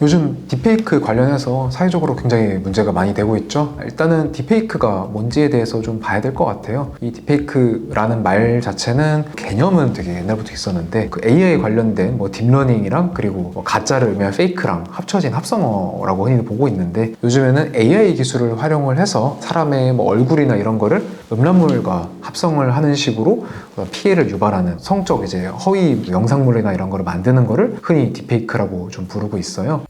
요즘 딥페이크 관련해서 사회적으로 굉장히 문제가 많이 되고 있죠. 일단은 딥페이크가 뭔지에 대해서 좀 봐야 될 것 같아요. 이 딥페이크라는 말 자체는 개념은 되게 옛날부터 있었는데 그 AI 관련된 뭐 딥러닝이랑 그리고 뭐 가짜를 의미한 페이크랑 합쳐진 합성어라고 흔히 보고 있는데, 요즘에는 AI 기술을 활용을 해서 사람의 뭐 얼굴이나 이런 거를 음란물과 합성을 하는 식으로 피해를 유발하는 성적 이제 허위 영상물이나 이런 거를 만드는 거를 흔히 딥페이크라고 좀 부르고 있어요.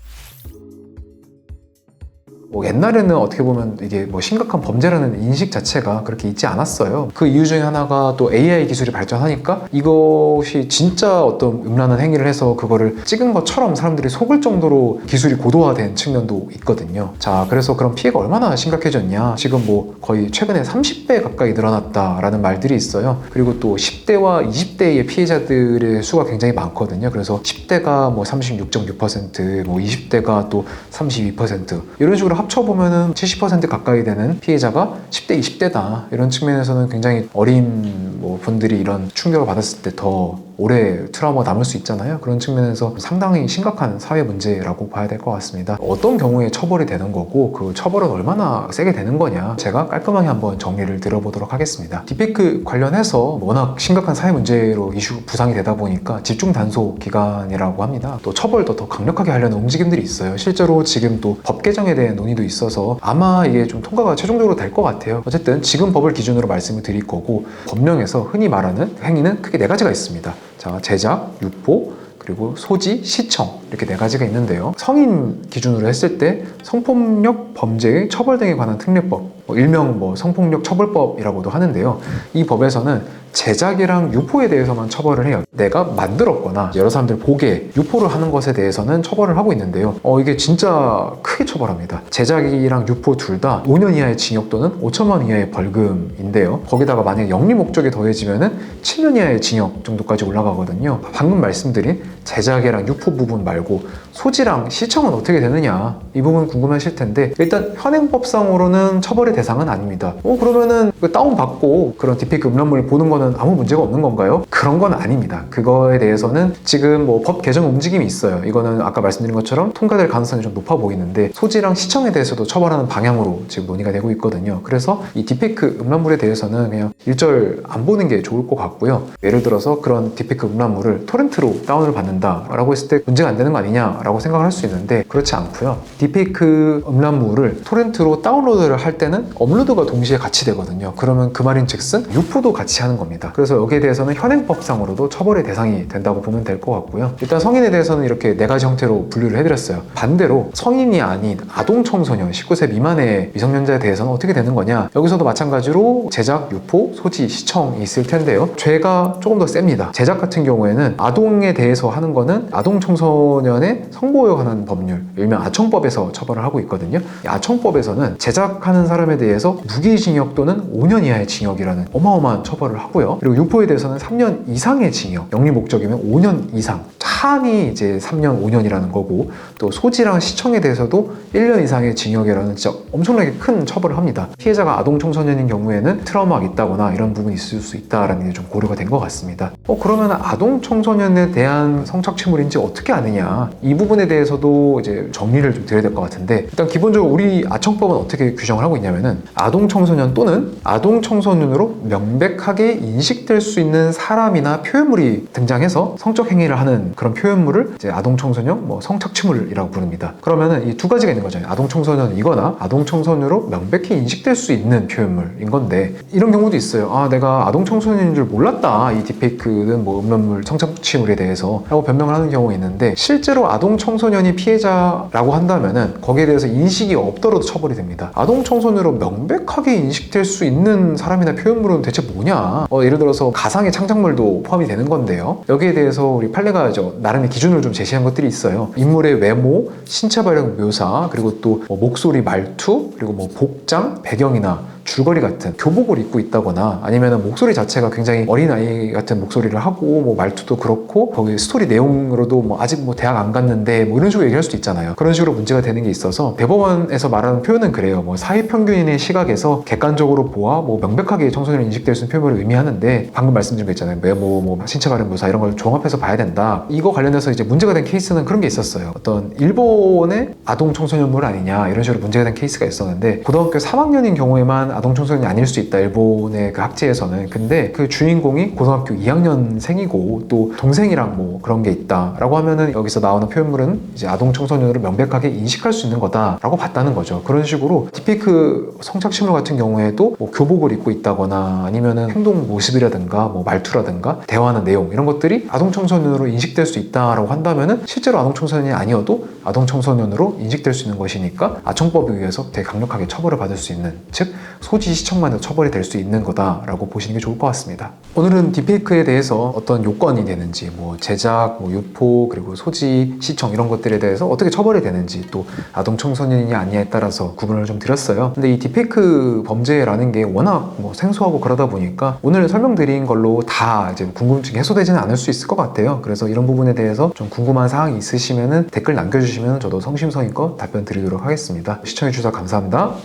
뭐 옛날에는 어떻게 보면 이게 뭐 심각한 범죄라는 인식 자체가 그렇게 있지 않았어요. 그 이유 중에 하나가 또 AI 기술이 발전하니까 이것이 진짜 어떤 음란한 행위를 해서 그거를 찍은 것처럼 사람들이 속을 정도로 기술이 고도화된 측면도 있거든요. 자, 그래서 그런 피해가 얼마나 심각해졌냐, 지금 뭐 거의 최근에 30배 가까이 늘어났다라는 말들이 있어요. 그리고 또 10대와 20대의 피해자들의 수가 굉장히 많거든요. 그래서 10대가 뭐 36.6%, 뭐 20대가 또 32%, 이런 식으로 합쳐보면은 70% 가까이 되는 피해자가 10대, 20대다. 이런 측면에서는 굉장히 어린 뭐 분들이 이런 충격을 받았을 때 더 오래 트라우마가 남을 수 있잖아요. 그런 측면에서 상당히 심각한 사회 문제라고 봐야 될 것 같습니다. 어떤 경우에 처벌이 되는 거고 그 처벌은 얼마나 세게 되는 거냐, 제가 깔끔하게 한번 정리를 들어보도록 하겠습니다. 딥페이크 관련해서 워낙 심각한 사회 문제로 이슈 부상이 되다 보니까 집중 단속 기간이라고 합니다. 또 처벌도 더 강력하게 하려는 움직임들이 있어요. 실제로 지금 또 법 개정에 대한 논의도 있어서 아마 이게 좀 통과가 최종적으로 될 것 같아요. 어쨌든 지금 법을 기준으로 말씀을 드릴 거고, 법령에서 흔히 말하는 행위는 크게 4가지가 있습니다. 자, 제작, 유포, 그리고 소지, 시청, 이렇게 4가지가 있는데요. 성인 기준으로 했을 때 성폭력 범죄의 처벌 등에 관한 특례법, 일명 뭐 성폭력 처벌법이라고도 하는데요. 이 법에서는 제작이랑 유포에 대해서만 처벌을 해요. 내가 만들었거나 여러 사람들 보게 유포를 하는 것에 대해서는 처벌을 하고 있는데요. 이게 진짜 크게 처벌합니다. 제작이랑 유포 둘 다 5년 이하의 징역 또는 5천만 원 이하의 벌금인데요. 거기다가 만약 영리 목적이 더해지면은 7년 이하의 징역 정도까지 올라가거든요. 방금 말씀드린 제작이랑 유포 부분 말고 소지랑 시청은 어떻게 되느냐, 이 부분 궁금하실 텐데, 일단 현행법상으로는 처벌의 대상은 아닙니다. 그러면은 다운받고 그런 딥페이크 음란물을 보는 거는 아무 문제가 없는 건가요? 그런 건 아닙니다. 그거에 대해서는 지금 뭐 법 개정 움직임이 있어요. 이거는 아까 말씀드린 것처럼 통과될 가능성이 좀 높아 보이는데, 소지랑 시청에 대해서도 처벌하는 방향으로 지금 논의가 되고 있거든요. 그래서 이 딥페이크 음란물에 대해서는 그냥 일절 안 보는 게 좋을 것 같고요. 예를 들어서 그런 딥페이크 음란물을 토렌트로 다운을 받는다 라고 했을 때 문제가 안 되는 거 아니냐 라고 생각을 할 수 있는데, 그렇지 않고요. 딥페이크 음란물을 토렌트로 다운로드를 할 때는 업로드가 동시에 같이 되거든요. 그러면 그 말인 즉슨 유포도 같이 하는 겁니다. 그래서 여기에 대해서는 현행법상으로도 처벌의 대상이 된다고 보면 될 것 같고요. 일단 성인에 대해서는 이렇게 4가지 형태로 분류를 해드렸어요. 반대로 성인이 아닌 아동 청소년 19세 미만의 미성년자에 대해서는 어떻게 되는 거냐, 여기서도 마찬가지로 제작, 유포, 소지, 시청이 있을 텐데요. 죄가 조금 더 셉니다. 제작 같은 경우에는 아동에 대해서 하는 거는 아동 청소년의 성보호에 관한 법률, 일명 아청법에서 처벌을 하고 있거든요. 이 아청법에서는 제작하는 사람에 대해서 무기징역 또는 5년 이하의 징역이라는 어마어마한 처벌을 하고요. 그리고 유포에 대해서는 3년 이상의 징역, 영리 목적이면 5년 이상, 한이 이제 3년, 5년이라는 거고, 또 소지랑 시청에 대해서도 1년 이상의 징역이라는 진짜 엄청나게 큰 처벌을 합니다. 피해자가 아동 청소년인 경우에는 트라우마가 있다거나 이런 부분이 있을 수 있다라는 게 좀 고려가 된 것 같습니다. 그러면 아동 청소년에 대한 성착취물인지 어떻게 아느냐, 이 부분에 대해서도 이제 정리를 좀 드려야 될 것 같은데, 일단 기본적으로 우리 아청법은 어떻게 규정을 하고 있냐면은, 아동 청소년 또는 아동 청소년으로 명백하게 인식될 수 있는 사람이나 표현물이 등장해서 성적 행위를 하는 그런 표현물을 이제 아동 청소년, 뭐 성착취물이라고 부릅니다. 그러면은 이 2가지가 있는 거죠. 아동 청소년이거나 아동 청소년으로 명백히 인식될 수 있는 표현물인 건데, 이런 경우도 있어요. 내가 아동 청소년인 줄 몰랐다, 이 딥페이크는 뭐 음란물, 성착취물에 대해서 라고 변명을 하는 경우가 있는데, 실제로 아동 청소년이 피해자라고 한다면은 거기에 대해서 인식이 없더라도 처벌이 됩니다. 아동 청소년으로 명백하게 인식될 수 있는 사람이나 표현물은 대체 뭐냐, 예를 들어서 가상의 창작물도 포함이 되는 건데요. 여기에 대해서 우리 판례가 나름의 기준을 좀 제시한 것들이 있어요. 인물의 외모, 신체 발형 묘사, 그리고 또 목소리, 말투, 그리고 뭐 복장, 배경이나 줄거리 같은 교복을 입고 있다거나 아니면 목소리 자체가 굉장히 어린아이 같은 목소리를 하고 뭐 말투도 그렇고 거기 스토리 내용으로도 뭐 아직 뭐 대학 안 갔는데 뭐 이런 식으로 얘기할 수도 있잖아요. 그런 식으로 문제가 되는 게 있어서 대법원에서 말하는 표현은 그래요. 뭐 사회평균인의 시각에서 객관적으로 보아 뭐 명백하게 청소년이 인식될 수 있는 표현을 의미하는데 방금 말씀드린 거 있잖아요. 외모, 뭐 신체 발음 묘사 이런 걸 종합해서 봐야 된다. 이거 관련해서 이제 문제가 된 케이스는 그런 게 있었어요. 어떤 일본의 아동 청소년물 아니냐 이런 식으로 문제가 된 케이스가 있었는데 고등학교 3학년인 경우에만 아동 청소년이 아닐 수 있다. 일본의 그 학제에서는. 근데 그 주인공이 고등학교 2학년생이고 또 동생이랑 뭐 그런 게 있다라고 하면은 여기서 나오는 표현물은 이제 아동 청소년으로 명백하게 인식할 수 있는 거다라고 봤다는 거죠. 그런 식으로 딥페이크 성착취물 같은 경우에도 뭐 교복을 입고 있다거나 아니면은 행동 모습이라든가 뭐 말투라든가 대화하는 내용 이런 것들이 아동 청소년으로 인식될 수 있다라고 한다면은 실제로 아동 청소년이 아니어도 아동 청소년으로 인식될 수 있는 것이니까 아청법에 의해서 되게 강력하게 처벌을 받을 수 있는, 즉 소지 시청만 해도 처벌이 될 수 있는 거다라고 보시는 게 좋을 것 같습니다. 오늘은 딥페이크에 대해서 어떤 요건이 되는지, 뭐 제작, 뭐 유포, 그리고 소지, 시청 이런 것들에 대해서 어떻게 처벌이 되는지, 또 아동 청소년이냐 아니냐에 따라서 구분을 좀 드렸어요. 근데 이 딥페이크 범죄라는 게 워낙 뭐 생소하고 그러다 보니까 오늘 설명드린 걸로 다 이제 궁금증이 해소되지는 않을 수 있을 것 같아요. 그래서 이런 부분에 대해서 좀 궁금한 사항이 있으시면은 댓글 남겨주시면 저도 성심성의껏 답변 드리도록 하겠습니다. 시청해주셔서 감사합니다.